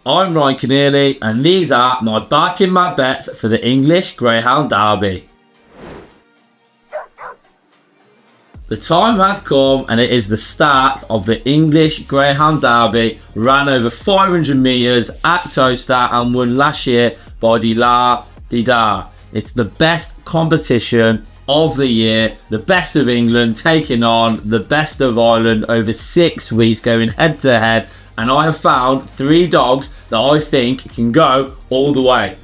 I'm Ryan Keneally, and these are my backing my bets for the English Greyhound Derby. The time has come, and it is the start of the English Greyhound Derby, ran over 500 metres at Toaster and won last year by the La Di Da. It's the best competition of the year, the best of England taking on the best of Ireland over 6 weeks, going head to head, and I have found 3 dogs that I think can go all the way.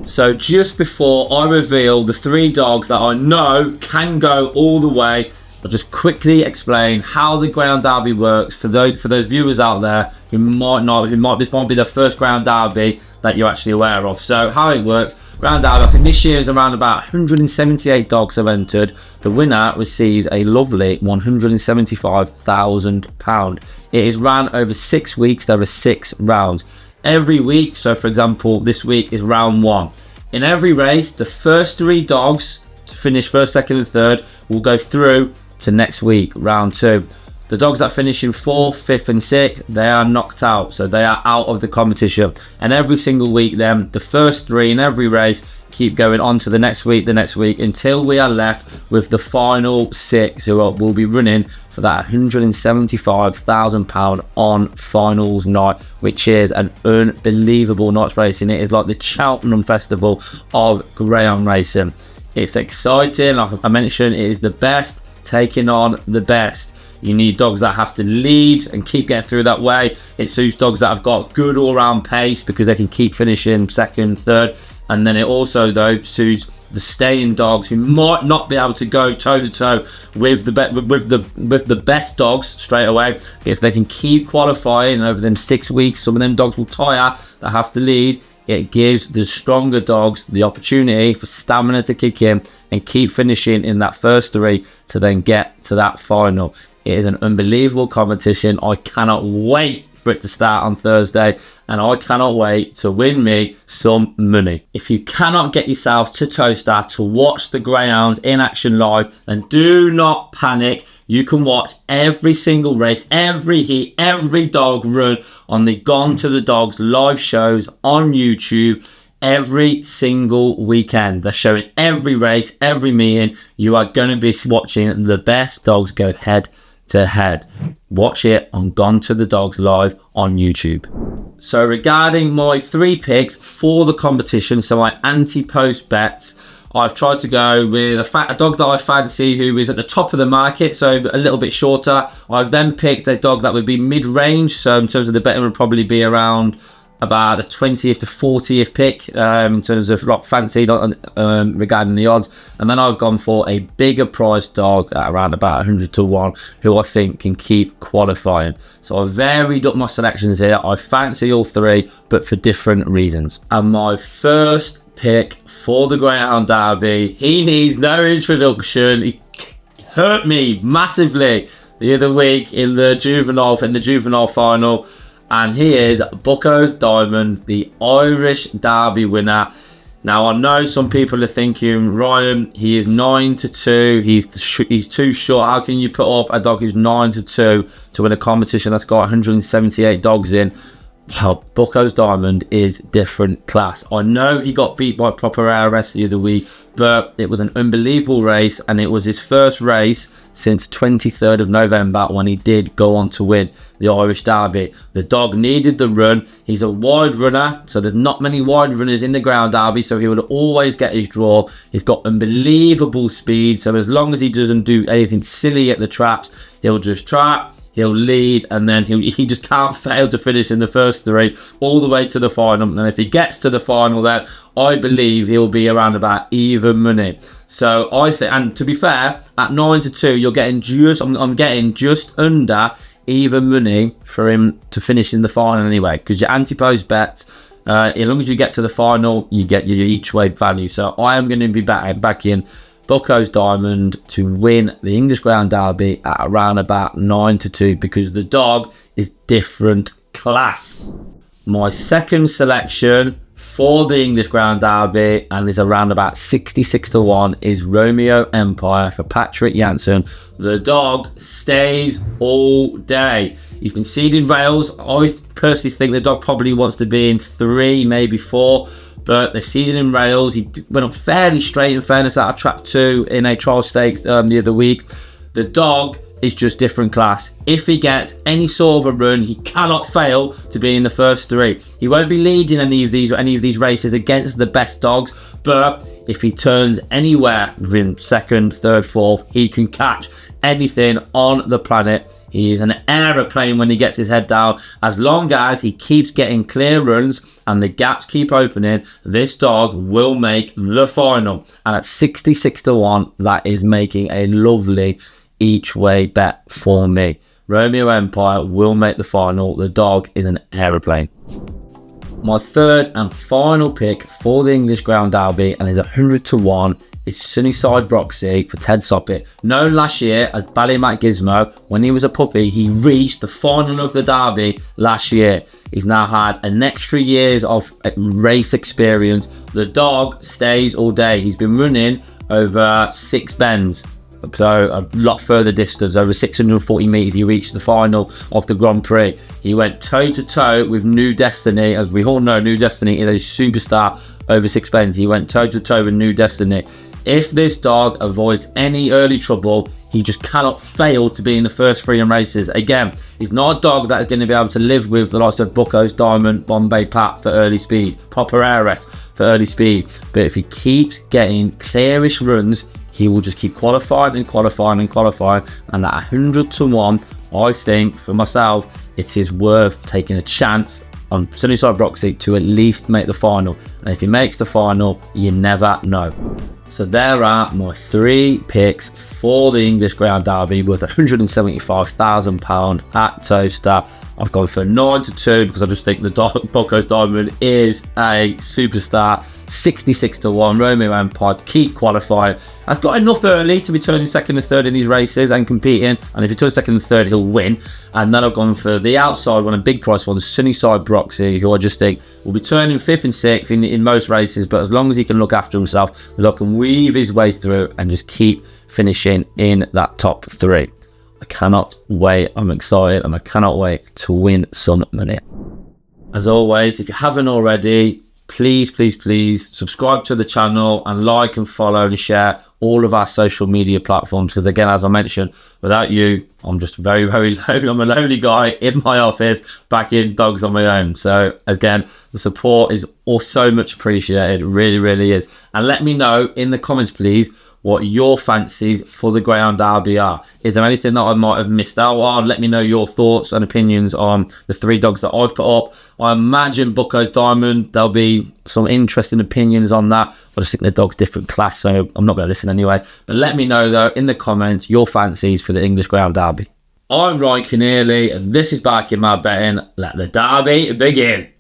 So just before I reveal the 3 dogs that I know can go all the way, I'll just quickly explain how the Greyhound Derby works for those viewers out there who this might be the first Greyhound Derby that you're actually aware of. So how it works, Greyhound Derby, I think this year is around about 178 dogs have entered. The winner receives a lovely £175,000. It is ran over 6 weeks. There are 6 rounds every week. So for example, this week is round 1. In every race, the first 3 dogs to finish first, second and third will go through to next week, round 2. The dogs that finish in 4th, 5th and 6th, they are knocked out, so they are out of the competition. And every single week then, the first 3 in every race keep going on to the next week, until we are left with the final 6 who will be running for that £175,000 on finals night, which is an unbelievable night's racing. It is like the Cheltenham Festival of greyhound racing. It's exciting, like I mentioned, it is the best taking on the best. You need dogs that have to lead and keep getting through that way. It suits dogs that have got good all-round pace because they can keep finishing second, third. And then it also, though, suits the staying dogs who might not be able to go toe-to-toe with the best dogs straight away. If they can keep qualifying over them 6 weeks, some of them dogs will tire that have to lead. It gives the stronger dogs the opportunity for stamina to kick in and keep finishing in that first 3 to then get to that final. It is an unbelievable competition. I cannot wait for it to start on Thursday, and I cannot wait to win me some money. If you cannot get yourself to Toaster to watch the Greyhounds in action live, then do not panic. You can watch every single race, every heat, every dog run on the Gone to the Dogs live shows on YouTube every single weekend. They're showing every race, every meeting. You are going to be watching the best dogs go head to head. Watch it on Gone to the Dogs live on YouTube. So regarding my 3 picks for the competition, so my anti-post bets, I've tried to go with a dog that I fancy who is at the top of the market, so a little bit shorter. I've then picked a dog that would be mid-range, so in terms of the betting would probably be around about the 20th to 40th pick in terms of like fancy regarding the odds. And then I've gone for a bigger price dog at around about 100 to 1 who I think can keep qualifying. So I've varied up my selections here. I fancy all 3, but for different reasons. And my first pick for the Greyhound Derby, he needs no introduction. He hurt me massively the other week in the juvenile final, and he is Buckos Diamond, the Irish Derby winner. Now I know some people are thinking, Ryan, he is 9 to 2. He's too short. How can you put up a dog who's 9 to 2 to win a competition that's got 178 dogs in? Well, Buckos Diamond is different class. I know he got beat by Proper ARS the other week, but it was an unbelievable race, and it was his first race since 23rd of November when he did go on to win the Irish Derby. The dog needed the run. He's a wide runner, so there's not many wide runners in the Greyhound Derby, so he would always get his draw. He's got unbelievable speed, so as long as he doesn't do anything silly at the traps, he'll just trap, he'll lead, and then he just can't fail to finish in the first 3 all the way to the final. And if he gets to the final, then I believe he'll be around about even money. So I think, and to be fair, at 9 to 2, you're getting I'm getting just under even money for him to finish in the final anyway, because your anti-post bets, as long as you get to the final, you get your each way value. So I am going to be back in Buckos Diamond to win the English Greyhound Derby at around about 9 to 2 because the dog is different class. My second selection for the English Greyhound Derby, and is around about 66 to 1, is Romeo Empire for Patrick Janssen. The dog stays all day. He's been seeding rails. I personally think the dog probably wants to be in 3, maybe 4. But they've seeded in rails. He went up fairly straight, in fairness, out of trap 2 in a trial stakes the other week. The dog is just different class. If he gets any sort of a run, he cannot fail to be in the first 3. He won't be leading any of these races against the best dogs, but if he turns anywhere within 2nd, 3rd, 4th, he can catch anything on the planet. He is an aeroplane when he gets his head down. As long as he keeps getting clear runs and the gaps keep opening, this dog will make the final. And at 66 to 1, that is making a lovely each way bet for me. Romeo Empire will make the final. The dog is an aeroplane. My 3rd and final pick for the English Greyhound Derby, and is 100 to 1, is Sunnyside Roxy for Ted Soppit. Known last year as Ballymac Gizmo, when he was a puppy, he reached the final of the Derby last year. He's now had an extra years of race experience. The dog stays all day. He's been running over 6 bends. So a lot further distance, over 640 metres, he reached the final of the Grand Prix. He went toe to toe with New Destiny. As we all know, New Destiny is a superstar over 6 bends. He went toe to toe with New Destiny. If this dog avoids any early trouble, he just cannot fail to be in the first 3 in races. Again, he's not a dog that is going to be able to live with the likes of Buckos Diamond, Bombay Pat for early speed, Proper Heiress for early speed. But if he keeps getting clearish runs, he will just keep qualifying and qualifying and qualifying. And at 100 to 1, I think for myself, it is worth taking a chance on Sunnyside Roxy to at least make the final. And if he makes the final, you never know. So there are my 3 picks for the English Greyhound Derby worth £175,000 at Toaster. I've gone for 9 to 2 because I just think the Bockos Diamond is a superstar. 66 to 1, Romeo Empire, keep qualifying. Has got enough early to be turning 2nd and 3rd in these races and competing. And if he turns 2nd and 3rd, he'll win. And then I've gone for the outside one, a big price one, the Sunnyside Broxy, who I just think will be turning 5th and 6th in most races. But as long as he can look after himself, the dog can weave his way through and just keep finishing in that top 3. I cannot wait. I'm excited and I cannot wait to win some money. As always, if you haven't already, please subscribe to the channel and like and follow and share all of our social media platforms, because again, as I mentioned, without you, I'm just very lonely. I'm a lonely guy in my office backing dogs on my own. So again, the support is also much appreciated. It really is. And let me know in the comments, please, what your fancies for the Greyhound Derby are. Is there anything that I might have missed out on? Let me know your thoughts and opinions on the 3 dogs that I've put up. I imagine Buckos Diamond, there'll be some interesting opinions on that. I just think the dog's different class, so I'm not going to listen anyway. But let me know, though, in the comments, your fancies for the English Greyhound Derby. I'm Ryan Keneally, and this is Back in My Betting. Let the Derby begin.